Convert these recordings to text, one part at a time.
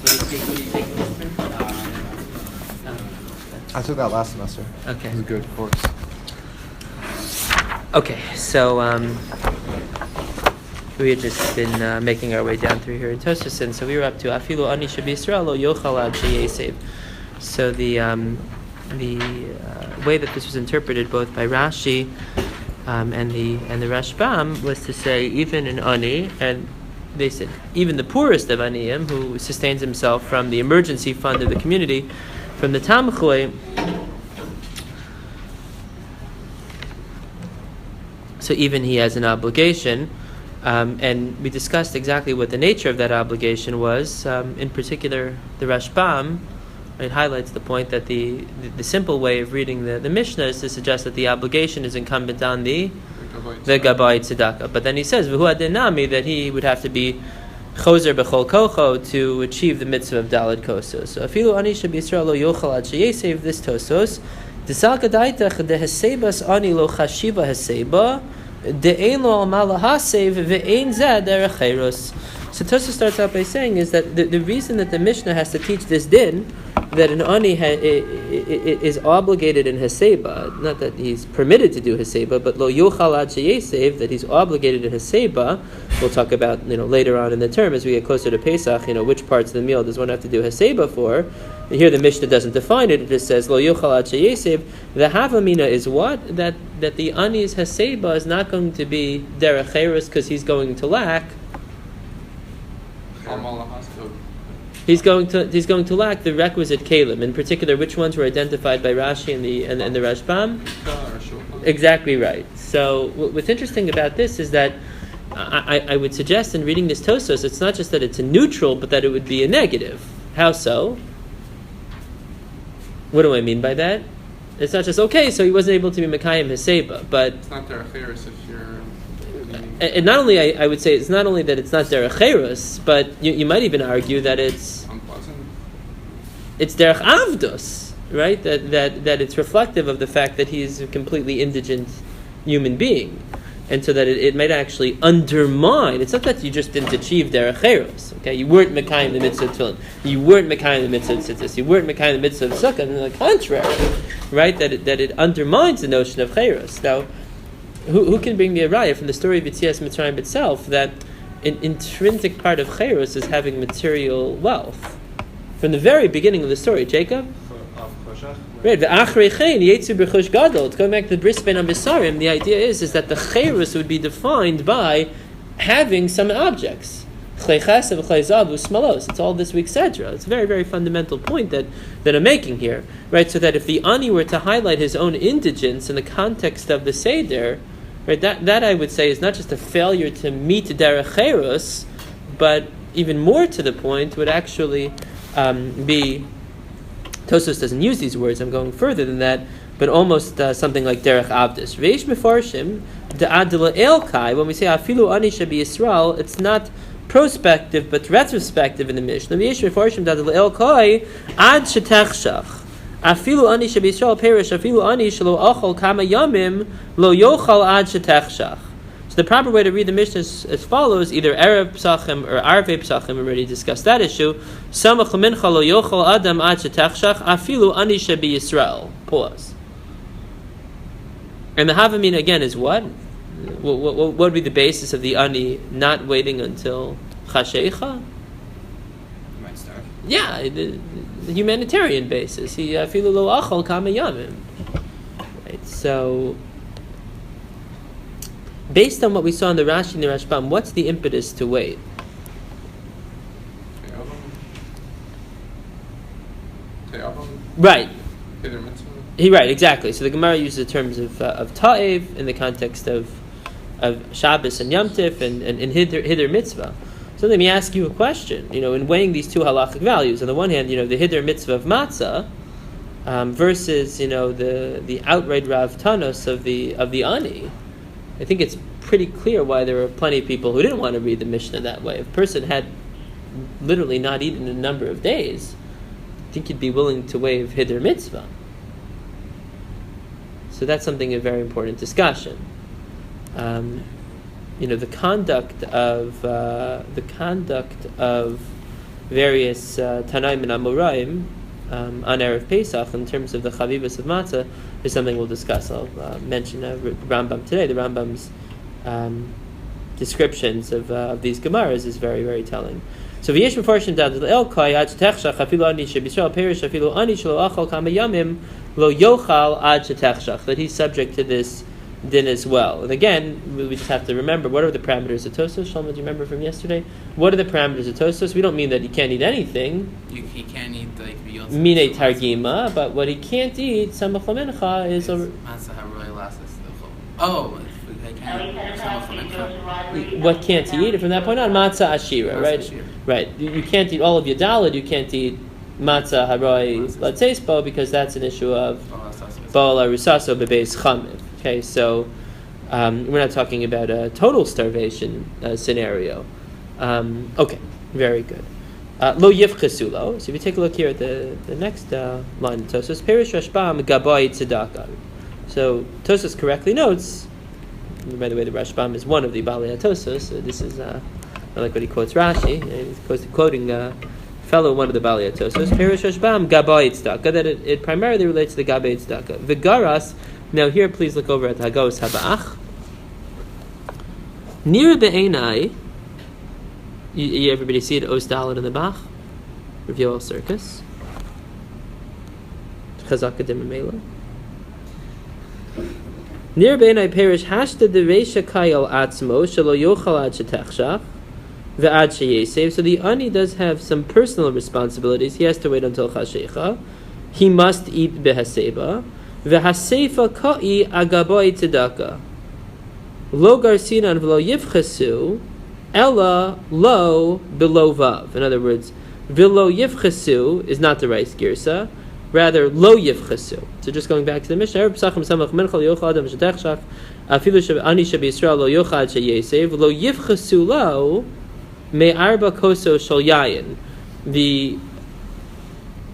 What do you take this semester? I took that last semester. Okay. It was a good course. Okay, so we had just been making our way down through here in Tosfos, and so we were up to Afilu Ani Shabisrael Lo Yochal Ad Sheyesev. So the way that this was interpreted both by Rashi and the Rashbam was to say even an Ani, and they said even the poorest of Aniyim who sustains himself from the emergency fund of the community, from the Tamchui. So even he has an obligation, and we discussed exactly what the nature of that obligation was. In particular, the Rashbam, it highlights the point that the simple way of reading the Mishnah is to suggest that the obligation is incumbent on the Gabbai Tzedakah. But then he says, V'hu adinami, that he would have to be chozer b'chol kocho to achieve the mitzvah of Daled Kosos. So afilu ani sheb'Yisrael lo yochal ad sheyesev, this Tosos, D'sal kadaitach dehesebas ani lo chashiva heseba, de'ein lo alma lahasev ve'ein zeh derech chayros. So Tosos starts out by saying is that the reason that the Mishnah has to teach this din, that an ani is obligated in Heseba, not that he's permitted to do Heseba, but lo yochal ad sheyesev, that he's obligated in Heseba. We'll talk about later on in the term as we get closer to Pesach, which parts of the meal does one have to do Heseba for. And here the Mishnah doesn't define it; it just says lo yochal ad sheyesev. The havamina is what that the ani's Heseba is not going to be derech cheres because he's going to lack. He's going to lack the requisite kalim. In particular, which ones were identified by Rashi and the Rashbam? Exactly right. So what's interesting about this is that I would suggest in reading this Tosos, it's not just that it's a neutral, but that it would be a negative. How so? What do I mean by that? It's not just okay, so he wasn't able to be Mekayim Heseba, but it's not derech cheres if you're. And not only, I would say, it's not only that it's not derech cheres, but you might even argue that it's unpleasant. It's derech avdos, right? That it's reflective of the fact that he's a completely indigent human being, and so that it might actually undermine. It's not that you just didn't achieve derech cheres, okay? You weren't mekayim the mitzvah of tefillin, you weren't mekayim the mitzvah of tzitzis, you weren't mekayim the mitzvah of sukkah. On the contrary, right? That it undermines the notion of cheres. Now, who can bring me a raya from the story of Yetzias Mitzrayim itself that an intrinsic part of Cheros is having material wealth? From the very beginning of the story, Jacob? Right, it's going back to the Bris Ben Abisarim. The idea is that the Cheros would be defined by having some objects. It's all this week's Sedra. It's a very, very fundamental point that I'm making here. Right, so that if the Ani were to highlight his own indigence in the context of the Seder, right, that I would say is not just a failure to meet derech cheres, but even more to the point would actually be, Tosos doesn't use these words, I'm going further than that, but almost something like derech avdus. Veish mefarshim de'ad elkai, when we say afilu ani shebi Yisrael, it's not prospective but retrospective in the Mishnah. Veish mefarshim de'ad elkai ad shetechshach. Afilu ani shebisrael perish. Afilu ani shelo achol kama yamim lo yochal ad shetechshach. So the proper way to read the Mishnah is as follows: either erev psachim or arvei psachim. We already discussed that issue. Samach mincha lo yochal adam ad shetechshach. Afilu ani shebiyisrael. Pause. And the havamina again is what? What would be the basis of the ani not waiting until chasheicha? Yeah, the humanitarian basis. He afilu lo achol kama yamim. Right. So, based on what we saw in the Rashi and the Rashbam, what's the impetus to wait? Right. Right, exactly. So the Gemara uses the terms of ta'ev in the context of Shabbos and Yom Tif and hider mitzvah. So let me ask you a question. In weighing these two halachic values, on the one hand, the hider mitzvah of matzah versus the outright rav tanos of the ani. I think it's pretty clear why there were plenty of people who didn't want to read the Mishnah that way. If a person had literally not eaten in a number of days, I think you'd be willing to waive hider mitzvah. So that's something a very important discussion. The conduct of various Tanaim and Amoraim on Erev Pesach in terms of the Chavivas of Matzah is something we'll discuss. I'll mention Rambam today. The Rambam's descriptions of these Gemaras is very, very telling. So v'yesh mefarshim dad el kai ad shetechshach afilu ani shebisrael perish afilu ani shelo achal kama yamim lo yochal ad shetechshach, that he's subject to this din as well. And again, we just have to remember, what are the parameters of Tosos? Shlomo, do you remember from yesterday? What are the parameters of Tosos? We don't mean that he can't eat anything. He can't eat like beyond Mine targima, but what he can't eat, samach lamincha, is over. What can't he eat? From that point on, matzah ashira, right? Right. You can't eat all of your dalid. You can't eat matzah haroi latzeispo, because that's an issue of ba'al arusaso bebeis chamev. Okay, so we're not talking about a total starvation scenario. Okay, very good. Lo yivchesulo. So if you take a look here at the next line of Tosos, perish rashbam gabai tzedakah. So Tosos correctly notes. By the way, the Rashbam is one of the Balei Tosos. So this is not like what he quotes Rashi. He's quoting fellow one of the Balei Tosos. Perish Rashbam gabai tzedakah. That it primarily relates to the gabai tzedakah. V'garas. Now here, please look over at Hagos Haba'ach. Nir be'enai. You everybody see it? Os Dalet in the Bach. Review all circus. Chazak Adimimela. Nir be'enai perish hashta dereisha kayal atzmo shelo yochal ad shetechshach ve'ad sheyesev. So the ani does have some personal responsibilities. He has to wait until chashecha. He must eat behaseba. Ve'haseifa ka'i agaboy tzedakah. Lo garsinan v'lo yivchesu ella lo below vav. In other words, v'lo yivchesu is not the right girsa. Rather, lo yivchesu. So just going back to the Mishnah, Erev Psachim samach minchal yochal adam shetechshach afilu ani shebiyisrael lo yochal sheyesev lo yivchesu lo me'arba koso shel yayin. The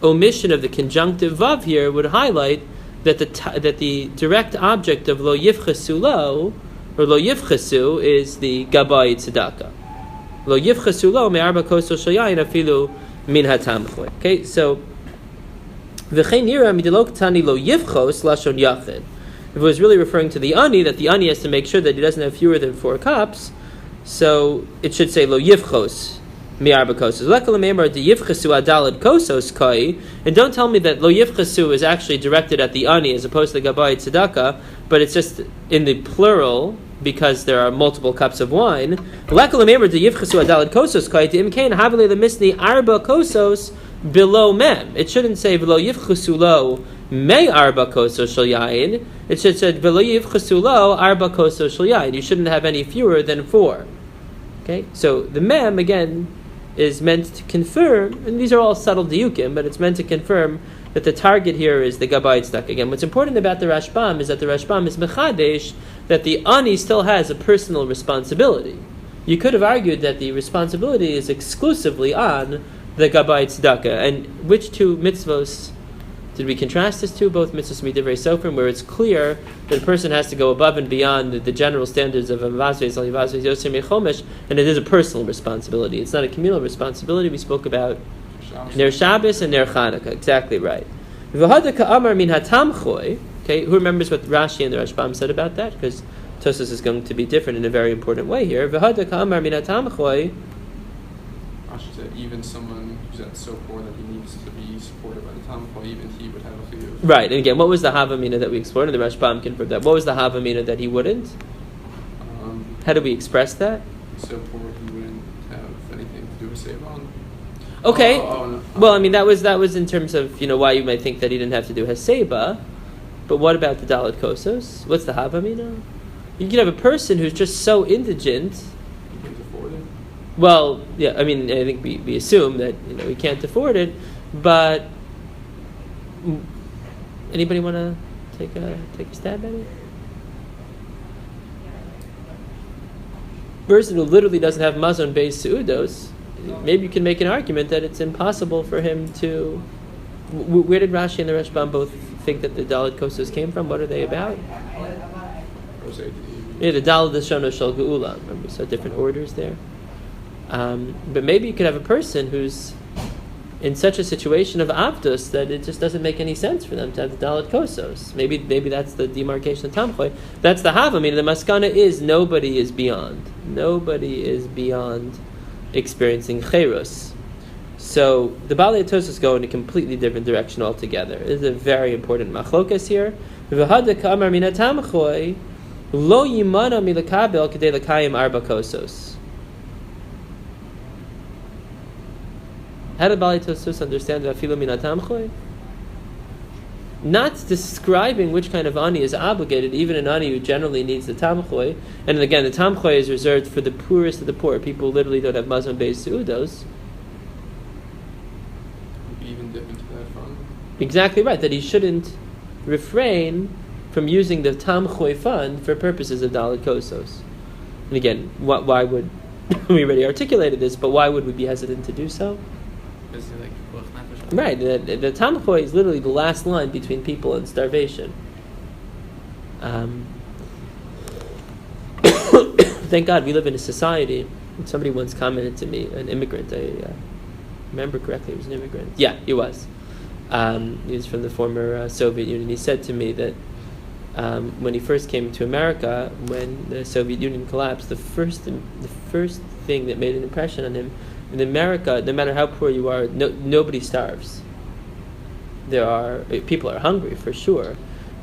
omission of the conjunctive vav here would highlight that the direct object of lo yivchesu lo, or lo yivchesu, is the gabai tzedakah. Lo yivchesu lo me'arba koso shel yayin afilu min hatamchoy. Okay, so v'chein nira midilok tani lo yivchos lashon yachid. If it was really referring to the ani, that the ani has to make sure that he doesn't have fewer than 4 cups, so it should say lo yivchos mi'arba kosos. Lekal me'emar de yivchesu adalad kosos kai. And don't tell me that lo yivchesu is actually directed at the ani as opposed to the gabai tzedakah, but it's just in the plural because there are multiple cups of wine. Lekal me'emar de yivchesu adalad kosos kai to imkain havale the misni arba kosos below mem. It shouldn't say below yivchesu lo me arba kosos shel yain. It should say below yivchesu lo arba kosos shel yain. You shouldn't have any fewer than 4. Okay, so the mem again is meant to confirm, and these are all subtle diukim, but it's meant to confirm that the target here is the gabai tzedakah. Again, what's important about the Rashbam is that the Rashbam is mechadesh, that the ani still has a personal responsibility. You could have argued that the responsibility is exclusively on the gabai tzedakah. And which two mitzvos did we contrast this to? Both mitzvos midivrei sofrim, where it's clear that a person has to go above and beyond the general standards of avasves, alivasves, yoser mechomesh, and it is a personal responsibility. It's not a communal responsibility. We spoke about Ner Shabbos and Ner Chanukah. Exactly right. V'hadaka amar min hatamchoy. Okay, who remembers what Rashi and the Rashbam said about that? Because Tosos is going to be different in a very important way here. V'hadaka amar min hatamchoy. Rashi said even someone who's so poor that he needs to be supported by the tamchoy, even he would have a chiyuv. Right, and again, what was the havamina that we explored? And the Rashbam confirmed that. What was the havamina that he wouldn't? How do we express that? So poor he wouldn't have anything to do with Sevan. Okay. No. Well, I mean that was in terms of why you might think that he didn't have to do haseba, but what about the Dalet Kosos? What's the havamina? You can have a person who's just so indigent. He can't afford it. Well, yeah, I mean I think we assume that he can't afford it, but anybody want to take a stab at it? Person who literally doesn't have mazon based seudos. Maybe you can make an argument that it's impossible for him to. Where did Rashi and the Rashbam both think that the Dalet Kosos came from? What are they about? Yeah, the Dalet Shono Shel Geula. Remember, so different orders there. But maybe you could have a person who's in such a situation of avdus that it just doesn't make any sense for them to have the dalet kosos. Maybe that's the demarcation of tamchoy. That's the hava. Meaning the maskana is nobody is beyond. Nobody is beyond experiencing cherus. So the Balei Tosos go in a completely different direction altogether. This is a very important machlokas here. V'hada k'amar min hatamchoy lo yimana milakabel k'dei l'kayim arba kosos. How did Balei Tosos understand afilu min hatamchoy? Not describing which kind of ani is obligated, even an ani who generally needs the tamchoy. And again, the tamchoy is reserved for the poorest of the poor, people who literally don't have mazon-based seudos. Even dip into that fund. Exactly right, that he shouldn't refrain from using the tamchoy fund for purposes of dalet kosos. And again, why would, we already articulated this, but why would we be hesitant to do so? Because like Right, the tamchoy is literally the last line between people and starvation. Thank God we live in a society. Somebody once commented to me, an immigrant, I remember correctly, he was an immigrant. Yeah, he was. He was from the former Soviet Union. He said to me that when he first came to America, when the Soviet Union collapsed, the first thing that made an impression on him, in America, no matter how poor you are, nobody starves. People are hungry for sure,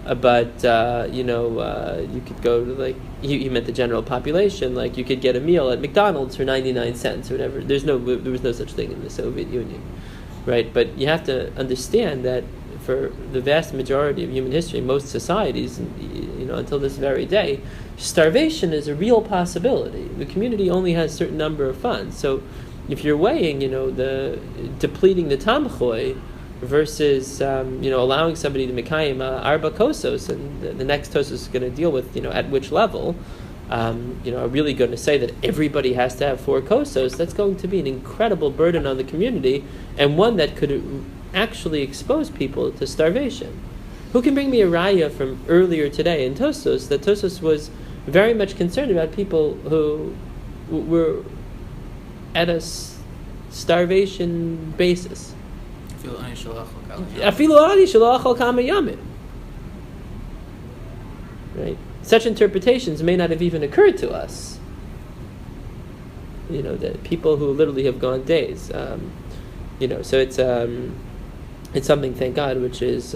but you could go to he meant the general population. Like you could get a meal at McDonald's for 99 cents or whatever. There was no such thing in the Soviet Union, right? But you have to understand that for the vast majority of human history, most societies, until this very day, starvation is a real possibility. The community only has a certain number of funds, so if you're weighing, the depleting the tamchoy versus, allowing somebody to mekayim arba kosos, and the next tosos is going to deal with, at which level, are really going to say that everybody has to have 4 kosos, that's going to be an incredible burden on the community, and one that could actually expose people to starvation. Who can bring me a raya from earlier today in Tosos, that Tosos was very much concerned about people who were at a starvation basis. Right? Such interpretations may not have even occurred to us. That people who literally have gone days. So it's something, thank God, which is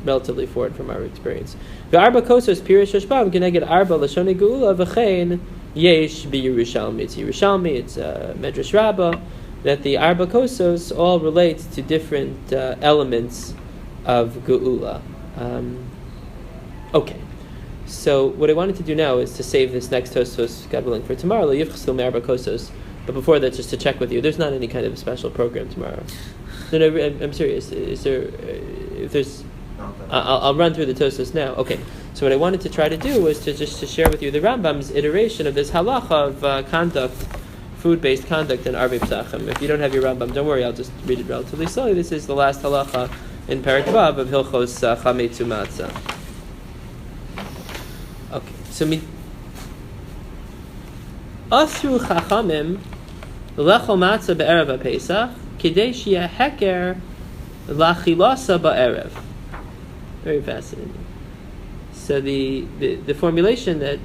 relatively forward from our experience. V'arba kosos pirish hashbam keneged arba lashonei geula v'chein yesh b'Yerushalmi. It's Yerushalmi, it's Medrash Rabbah, that the arba kosos all relate to different elements of geula. Okay, so what I wanted to do now is to save this next tosos, God willing, for tomorrow. L'yivchsil me'arba kosos. But before that, just to check with you, there's not any kind of special program tomorrow. No, I'm serious. Is there? If there's, I'll run through the tosos now. Okay. So what I wanted to try to do was to share with you the Rambam's iteration of this halacha of conduct, food-based conduct in Arvei Psachim. If you don't have your Rambam, don't worry. I'll just read it relatively slowly. This is the last halacha in Perek Vav of Hilchos Chametzu Matzah. Okay. So Asru Chachamim lechol matzah be'erev HaPesach kidei sheyeh heker lachilasa ba'erev. Very fascinating. So the formulation that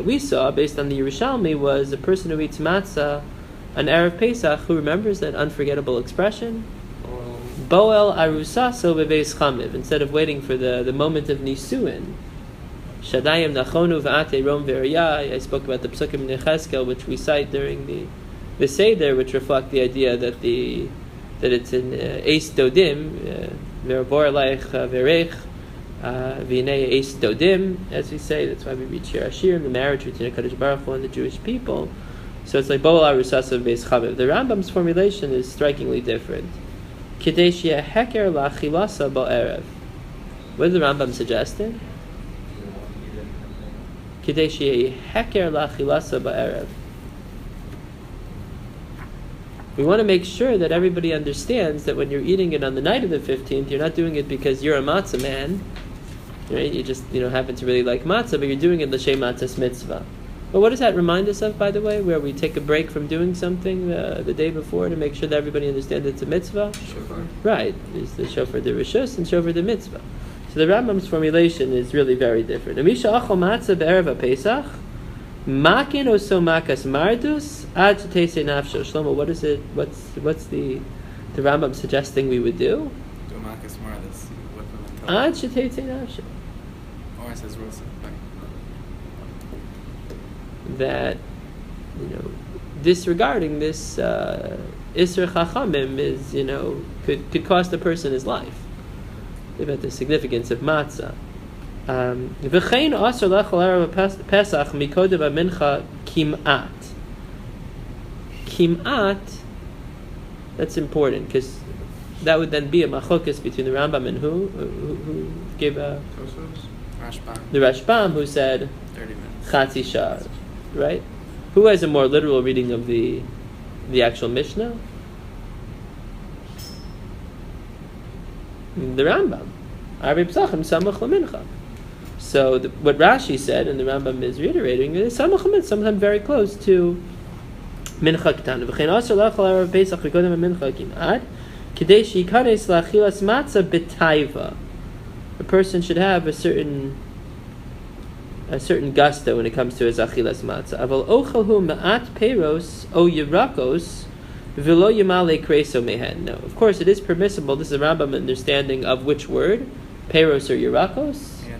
we saw based on the Yerushalmi was a person who eats matzah on Erev Pesach who remembers that unforgettable expression, Boel arusaso bebeis chamiv, instead of waiting for the moment of nisuin. Shadayim nachonu v'ate rom v'eriyah. I spoke about the Psukim in Yechezkel, which we cite during the Seder, which reflect the idea that it's an Eis Dodim, V'erabor Aleich V'ereich, V'inei Eis Dodim, as we say. That's why we read Shir Hashir, the marriage between HaKadosh Baruch Hu and the Jewish people. So it's like Boel Arusasav Beis Chaviv. The Rambam's formulation is strikingly different. Kidei sheyeh heker la'achilasa ba'erev. What is the Rambam suggesting? Kidei sheyeh heker la'achilasa ba'erev. We want to make sure that everybody understands that when you're eating it on the night of the 15th, you're not doing it because you're a matzah man. Right? You just happen to really like matzah, but you're doing it l'shem matzah's mitzvah. Well, what does that remind us of, by the way, where we take a break from doing something the day before to make sure that everybody understands it's a mitzvah? Shofar. Right. There's the shofar de rishus and shofar de mitzvah. So the Rambam's formulation is really very different. Amisha achol matzah be'erev Pesach, makin oso makas mardus ad shetese nafsho. Shlomo, what is it? What's the Rambam suggesting we would do? Do Marcus Marlis. Ad shetese nafsho. Or it says Rosa. That, disregarding this Isser Chachamim is, could cost a person his life. About the significance of matzah. V'chein asur lechol erev Pesach mikodem mincha kim'at. Kim'at, that's important, because that would then be a machokas between the Rambam and who gave a... Rashbam. The Rashbam, who said 30 minutes. Chatzi Shar, right? Who has a more literal reading of the actual Mishnah? The Rambam. Arbi Psachim Samach Lamincha. So what Rashi said, and the Rambam is reiterating, is Samach Lamincha, sometimes very close to Mincha Ketana. V'chein asur lechol erev Pesach v'kodem mincha kim'ad, k'dei she'yikanes la'achilas matzah b'taiva. A person should have a certain gusto when it comes to his achilas matzah. Aval ochalhu ma'at peiros o yirakos v'lo yimale kreso mehen. No, of course it is permissible. This is a Rambam understanding of which word? Peiros or yirakos? Yeah,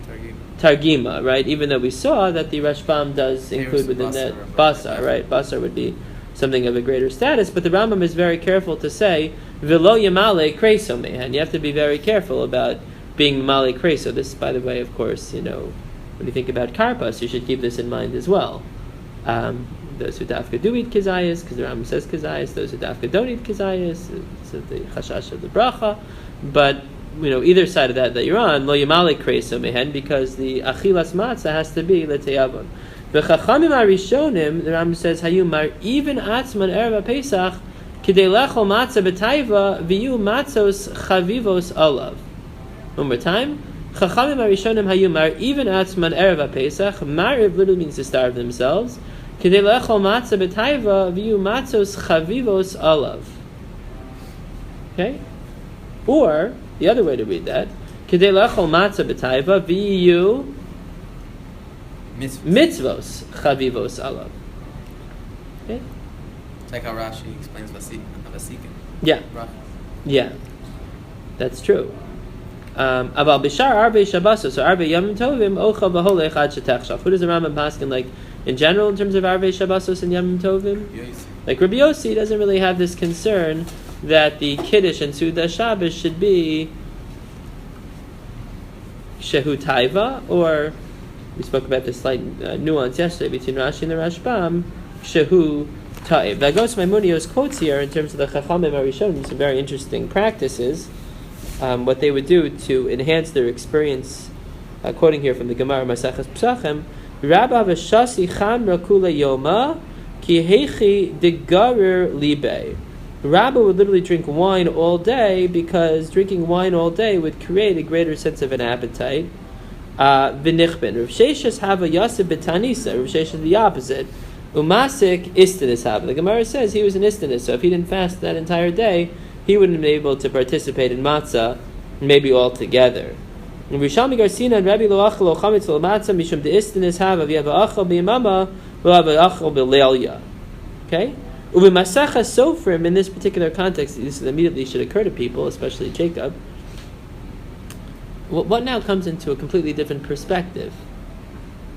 Targima, right? Even though we saw that the Rashbam does include within that basar, right? Basar would be something of a greater status, but the Rambam is very careful to say v'lo yimale kreso mehen. You have to be very careful about being Mali Kreso. This, by the way, of course, when you think about Karpas, you should keep this in mind as well. Those who dafka do eat kizayas, because the Rambam says kizayas. Those who dafka don't eat kizayas, it's the chashash of the bracha. But, either side of that you're on, lo yamali kreso mehen, because the achilas matzah has to be leteyavon. V'chachamim arishonim, the Rambam says, hayu mar even atzman erev Pesach, kidei lechol matzah b'taiva, v'yu matzos chavivos olav. One more time. Chachamim arishonim hayu mar even atzman erev Pesach. Mariv literally means to starve themselves. K'dei lechol matzah b'taiva v'yu matzos chavivos olav. Okay? Or, the other way to read that, K'dei lechol matzah b'taiva v'yu mitzvos chavivos olav. Okay? It's like how Rashi explains Vasikin. Yeah. Yeah. That's true. Aval b'shar arbe shabbasos or arbe yamim tovim ocha v'holech ad shetechshav. Who does the Rambam paskin like in general in terms of arbe shabbasos and yamim tovim? Like Rabbi Yossi doesn't really have this concern that the kiddush and suda Shabbos should be shehu taiva, or we spoke about this slight nuance yesterday between Rashi and the Rashbam, shehu taiv. Vagos Maimonios quotes here in terms of the Chachamim Arishonim some very interesting practices. What they would do to enhance their experience, quoting here from the Gemara Maseches Psachim, Rabba v'shasi cham rakula yoma ki hechi degarir libe. Rabba would literally drink wine all day because drinking wine all day would create a greater sense of an appetite. V'nichben. Rav Sheshes hava yasib b'tanisa. Rav Sheshes the opposite. Umasik istanis hava. The Gemara says he was an istanis, so if he didn't fast that entire day, he wouldn't have been able to participate in matzah, maybe altogether. And Rishalmi Garsina and Rabbi lo achal lo chametz lo matzah mishum de'istanis hava v'yava achal b'yamama v'yava achal b'leilya. Okay? U'v'masecha sofrim, in this particular context, this immediately should occur to people, especially Jacob. What now comes into a completely different perspective?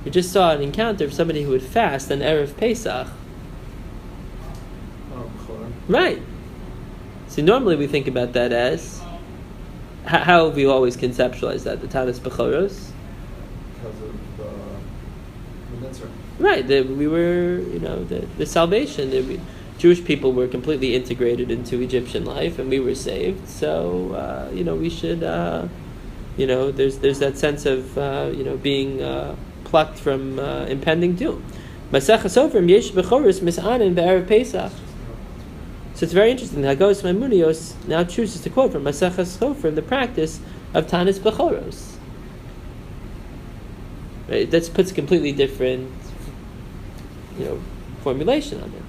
We just saw an encounter of somebody who would fast on Erev Pesach. Right. So normally we think about that as, how have we always conceptualized that? The Tanis Bechoros? Because of the Mitzvah. Right, we were, the salvation. Jewish people were completely integrated into Egyptian life, and we were saved. So, we should, there's that sense of, being plucked from impending doom. Masechah Sofrim Yesh Bechoros Misanin Be'erev Pesach. So it's very interesting. Hagos Maimonios now chooses to quote from Maseches Sofrim the practice of Tanis Bechoros. Right, that puts a completely different formulation on it.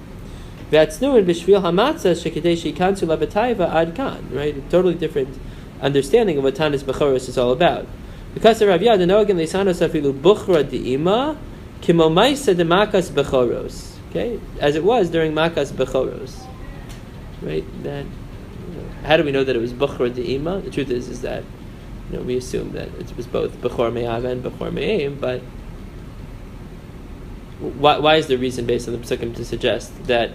V'atznuin b'shvil hamatzah shekidei she'ikansu labatayva ad kan. Right, a totally different understanding of what Tanis Bechoros is all about. Because of Rav Yad Nogan Leisanos Afilu Buchra Di'ima Kimomaisa de Makas Bechoros. Okay, as it was during Makas Bechoros. Right, that. How do we know that it was Buchra Di'ima? The truth is that we assume that it was both Bechor Me'av and Bechor Me'im, but why is the reason based on the Pesukim to suggest that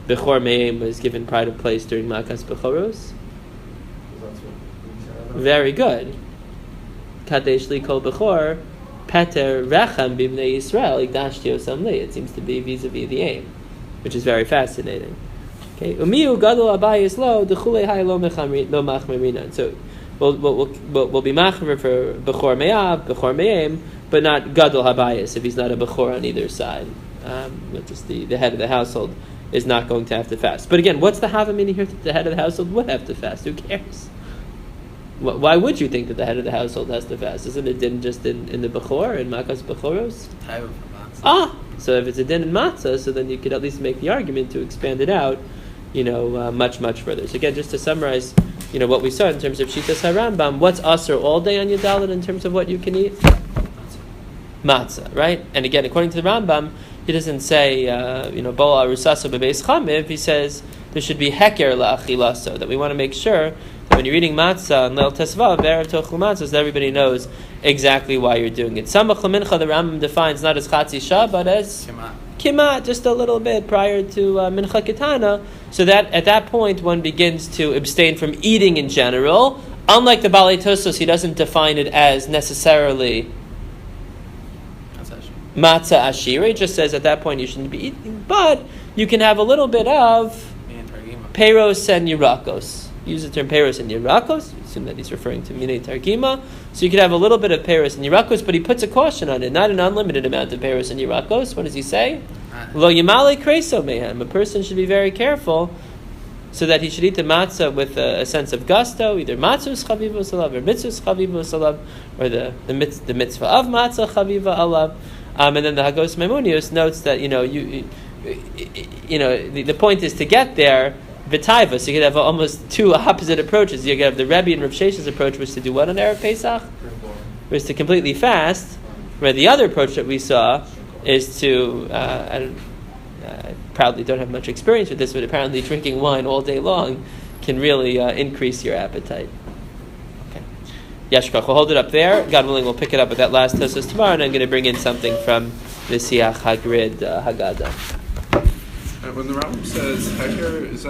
Bechor Me'im was given pride of place during Makas Bechoros? Very good. Kadesh li kol bechor, peter rechem b'bnei Yisrael, ikdashti osam li. It seems to be vis-a-vis the aim, which is very fascinating. Okay, umiu gadol abayis lo dechulei hay lo machmerinan. So we'll be machmer for bechor me'av, bechor me'im, but not gadol habayis if he's not a bechor on either side. Just the head of the household is not going to have to fast. But again, what's the havamina here that the head of the household would have to fast? Who cares? Why would you think that the head of the household has to fast? Isn't it din just in the Bechor, in Makas Bechoros? So if it's a din in Matzah, so then you could at least make the argument to expand it out, much, much further. So again, just to summarize, what we saw in terms of Shitas HaRambam, what's Asr all day on Yudalit in terms of what you can eat? Matzah, right? And again, according to the Rambam, he doesn't say, Bo Arusasa Bebeis Chamiv, he says there should be Heker La'achilaso, that we want to make sure when you're eating matzah and Leil Tesvav, Ve'er Tochel Matzah, so everybody knows exactly why you're doing it. Samach Lamincha, the Rambam defines not as Chatzi Shah, but as Kimat, just a little bit prior to Mincha Ketana, so that at that point one begins to abstain from eating in general. Unlike the Balei Tosos, he doesn't define it as necessarily Matzah Ashira. He just says at that point you shouldn't be eating, but you can have a little bit of Peiros and Yirakos. Use the term Peiros and Yirakos. Assume that he's referring to Minei Targima. So you could have a little bit of Peiros and Yirakos, but he puts a caution on it, not an unlimited amount of Peiros and Yirakos. What does he say? Lo Yamale Kreso Mehem. A person should be very careful so that he should eat the matzah with a sense of gusto, either matzah's chaviva salav or mitzvah's chaviva salav, or the mitzvah of matzah chaviva alav. And then the Hagos Maimonius notes that the point is to get there v'taiva. So you could have almost two opposite approaches. You could have the Rebbe and Rav Shesha's approach, which is to do what on Erev Pesach, which is to completely fast. Where the other approach that we saw is to I probably don't have much experience with this, but apparently drinking wine all day long can really increase your appetite. Okay. Yashkach, we'll hold it up there. God willing, we'll pick it up with that last Tosfos tomorrow, and I'm going to bring in something from the Siach Hagrid Haggadah. When the Rambam says Heker, is that